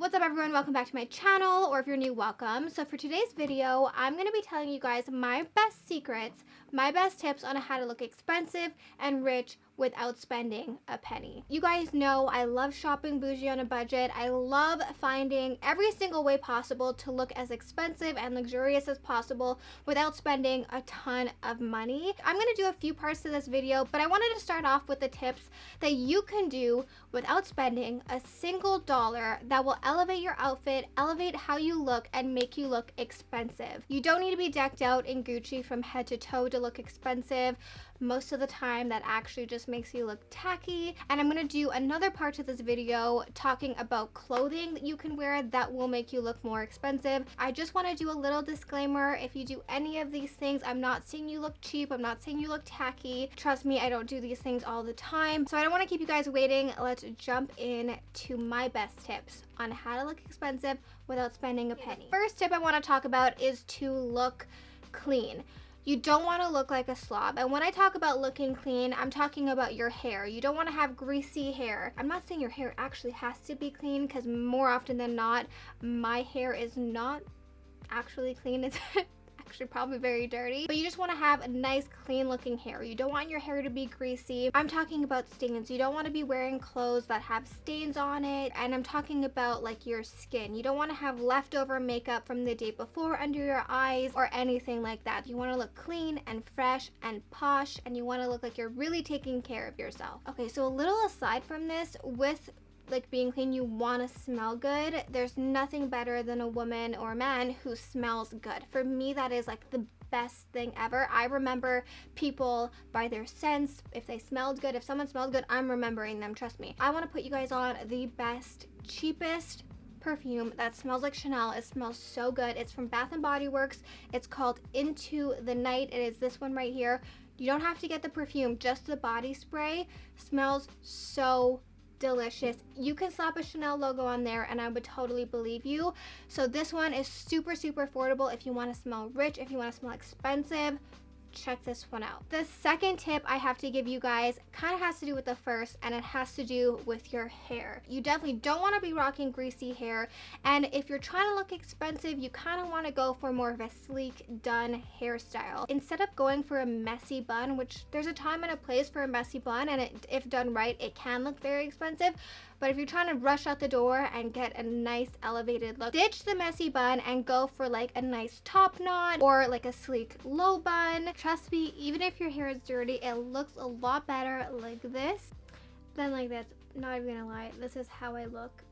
What's up everyone, welcome back to my channel, or if you're new, welcome. So for today's video, I'm going to be telling you guys my best secrets, my best tips on how to look expensive and rich without spending a penny. You guys know I love shopping bougie on a budget. I love finding every single way possible to look as expensive and luxurious as possible without spending a ton of money. I'm going to do a few parts to this video, but I wanted to start off with the tips that you can do without spending a single dollar that will elevate your outfit, elevate how you look, and make you look expensive. You don't need to be decked out in Gucci from head to toe to look expensive. Most of the time that actually just makes you look tacky. And I'm going to do another part to this video talking about clothing that you can wear that will make you look more expensive. I just want to do a little disclaimer. If you do any of these things, I'm not saying you look cheap. I'm not saying you look tacky. Trust me, I don't do these things all the time. So I don't want to keep you guys waiting. Let's jump in to my best tips on how to look expensive without spending a penny. First tip I want to talk about is to look clean. You don't want to look like a slob. And when I talk about looking clean, I'm talking about your hair. You don't want to have greasy hair. I'm not saying your hair actually has to be clean, because more often than not, my hair is not actually clean. It's actually probably very dirty, but you just want to have a nice clean looking hair. You don't want your hair to be greasy. I'm talking about stains. You don't want to be wearing clothes that have stains on it. And I'm talking about like your skin. You don't want to have leftover makeup from the day before under your eyes or anything like that. You want to look clean and fresh and posh, and you want to look like you're really taking care of yourself. Okay, so a little aside from this, with like being clean, you want to smell good. There's nothing better than a woman or a man who smells good. For me, that is like the best thing ever. I remember people by their scents. If they smelled good, if someone smelled good, I'm remembering them, trust me. I want to put you guys on the best, cheapest perfume that smells like Chanel. It smells so good. It's from Bath and Body Works. It's called Into the Night. It is this one right here. You don't have to get the perfume, just the body spray. Smells so delicious. You can slap a Chanel logo on there and I would totally believe you. So this one is super affordable if you want to smell rich, if you want to smell expensive. Check this one out. The second tip I have to give you guys kind of has to do with the first, and it has to do with your hair. You definitely don't want to be rocking greasy hair, and if you're trying to look expensive, you kind of want to go for more of a sleek, done hairstyle. Instead of going for a messy bun, which there's a time and a place for a messy bun, and if done right, it can look very expensive. But if you're trying to rush out the door and get a nice elevated look, ditch the messy bun and go for like a nice top knot or like a sleek low bun. Trust me, even if your hair is dirty, it looks a lot better like this than like this. Not even gonna lie, this is how I look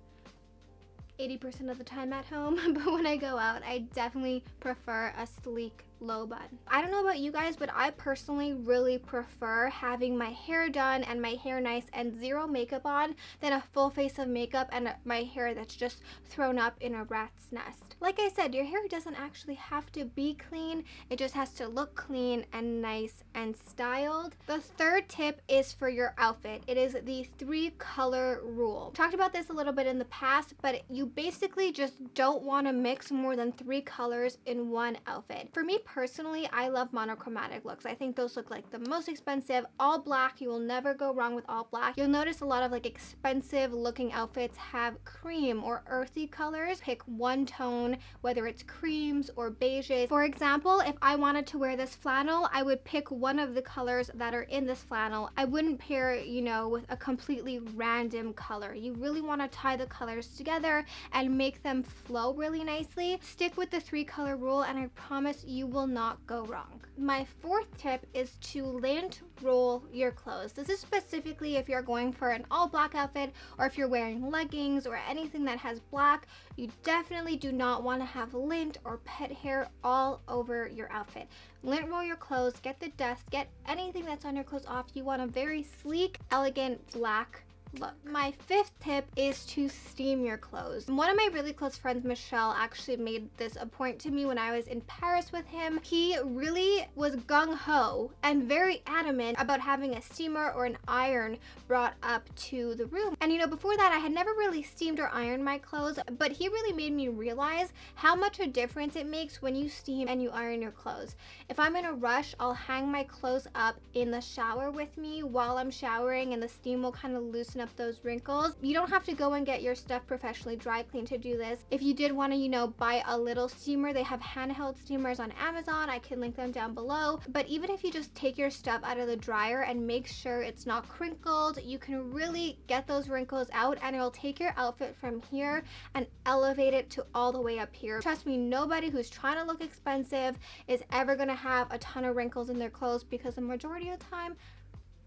80% of the time at home, but when I go out, I definitely prefer a sleek low bun. I don't know about you guys, but I personally really prefer having my hair done and my hair nice and zero makeup on than a full face of makeup and my hair that's just thrown up in a rat's nest. Like I said, your hair doesn't actually have to be clean. It just has to look clean and nice and styled. The third tip is for your outfit. It is the 3-color rule. I talked about this a little bit in the past, but you basically just don't want to mix more than 3 colors in one outfit. For me personally, I love monochromatic looks. I think those look like the most expensive. All black, you will never go wrong with all black. You'll notice a lot of like expensive looking outfits have cream or earthy colors. Pick one tone, whether it's creams or beiges. For example, if I wanted to wear this flannel, I would pick one of the colors that are in this flannel. I wouldn't pair, you know, with a completely random color. You really want to tie the colors together and make them flow really nicely. Stick with the 3-color rule and I promise you will not go wrong. My fourth tip is to lint roll your clothes. This is specifically if you're going for an all black outfit or if you're wearing leggings or anything that has black. You definitely do not want to have lint or pet hair all over your outfit. Lint roll your clothes, get the dust, get anything that's on your clothes off. You want a very sleek, elegant black look. My fifth tip is to steam your clothes. One of my really close friends, Michelle, actually made this a point to me when I was in Paris with him. He really was gung-ho and very adamant about having a steamer or an iron brought up to the room. And you know, before that, I had never really steamed or ironed my clothes, but he really made me realize how much a difference it makes when you steam and you iron your clothes. If I'm in a rush, I'll hang my clothes up in the shower with me while I'm showering, and the steam will kind of loosen up those wrinkles. You don't have to go and get your stuff professionally dry cleaned to do this. If you did want to, you know, buy a little steamer, they have handheld steamers on Amazon. I can link them down below. But even if you just take your stuff out of the dryer and make sure it's not crinkled, you can really get those wrinkles out, and it'll take your outfit from here and elevate it to all the way up here. Trust me, nobody who's trying to look expensive is ever going to have a ton of wrinkles in their clothes, because the majority of the time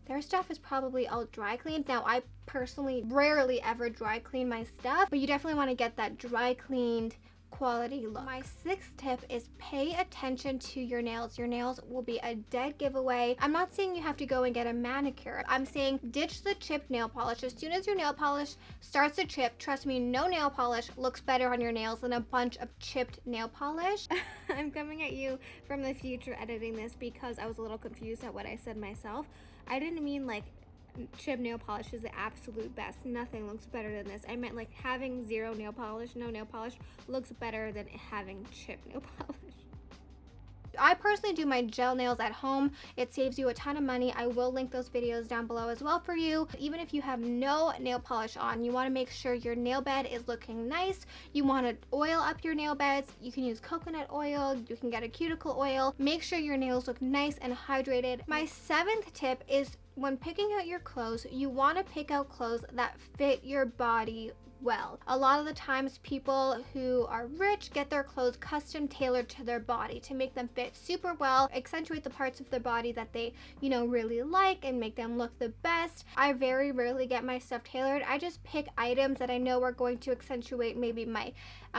their stuff is probably all dry cleaned. Now, I personally rarely ever dry clean my stuff, but you definitely want to get that dry cleaned quality look. My sixth tip is pay attention to your nails. Your nails will be a dead giveaway. I'm not saying you have to go and get a manicure. I'm saying ditch the chipped nail polish. As soon as your nail polish starts to chip, trust me, no nail polish looks better on your nails than a bunch of chipped nail polish. I'm coming at you from the future editing this because I was a little confused at what I said myself. I didn't mean like chip nail polish is the absolute best. Nothing looks better than this. I meant like having zero nail polish, no nail polish, looks better than having chip nail polish. I personally do my gel nails at home. It saves you a ton of money. I will link those videos down below as well for you. Even if you have no nail polish on, you want to make sure your nail bed is looking nice. You want to oil up your nail beds. You can use coconut oil. You can get a cuticle oil. Make sure your nails look nice and hydrated. My seventh tip is when picking out your clothes, you want to pick out clothes that fit your body well. A lot of the times people who are rich get their clothes custom tailored to their body to make them fit super well, accentuate the parts of their body that they, you know, really like and make them look the best. I very rarely get my stuff tailored. I just pick items that I know are going to accentuate maybe my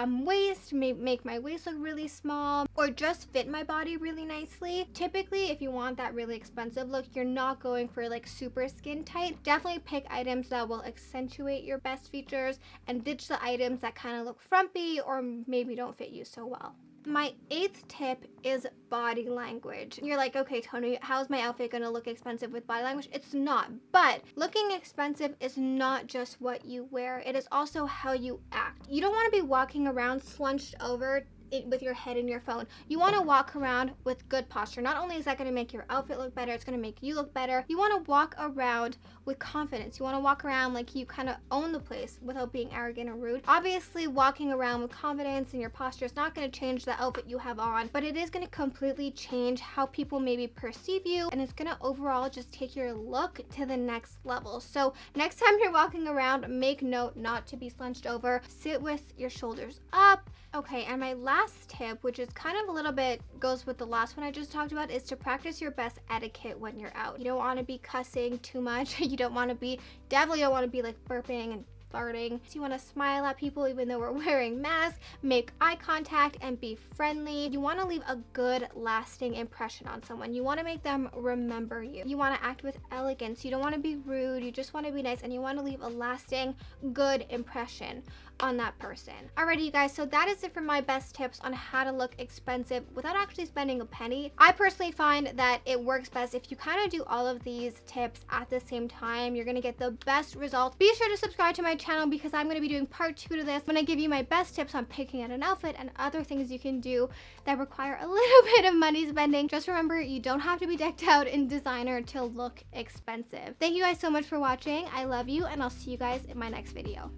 waist, make my waist look really small, or just fit my body really nicely. Typically, if you want that really expensive look, you're not going for like super skin tight. Definitely pick items that will accentuate your best features and ditch the items that kind of look frumpy or maybe don't fit you so well. My eighth tip is body language. You're like, okay, Tony, how's my outfit gonna look expensive with body language? It's not, but looking expensive is not just what you wear. It is also how you act. You don't wanna be walking around slunched over with your head in your phone. You want to walk around with good posture. Not only is that going to make your outfit look better, it's going to make you look better. You want to walk around with confidence. You want to walk around like you kind of own the place without being arrogant or rude. Obviously, walking around with confidence and your posture is not going to change the outfit you have on, but it is going to completely change how people maybe perceive you, and it's going to overall just take your look to the next level. So next time you're walking around, make note not to be slunched over. Sit with your shoulders up. Okay, and my last tip, which is kind of a little bit goes with the last one I just talked about, is to practice your best etiquette when you're out. You don't want to be cussing too much. You definitely don't want to be like burping and farting. So you want to smile at people even though we're wearing masks, make eye contact, and be friendly. You want to leave a good lasting impression on someone. You want to make them remember you. You want to act with elegance. You don't want to be rude. You just want to be nice, and you want to leave a lasting good impression on that person. Alrighty, you guys, so that is it for my best tips on how to look expensive without actually spending a penny. I personally find that it works best if you kind of do all of these tips at the same time. You're gonna get the best results. Be sure to subscribe to my channel because I'm gonna be doing part 2 to this when I give you my best tips on picking out an outfit and other things you can do that require a little bit of money spending. Just remember, you don't have to be decked out in designer to look expensive. Thank you guys so much for watching. I love you, and I'll see you guys in my next video.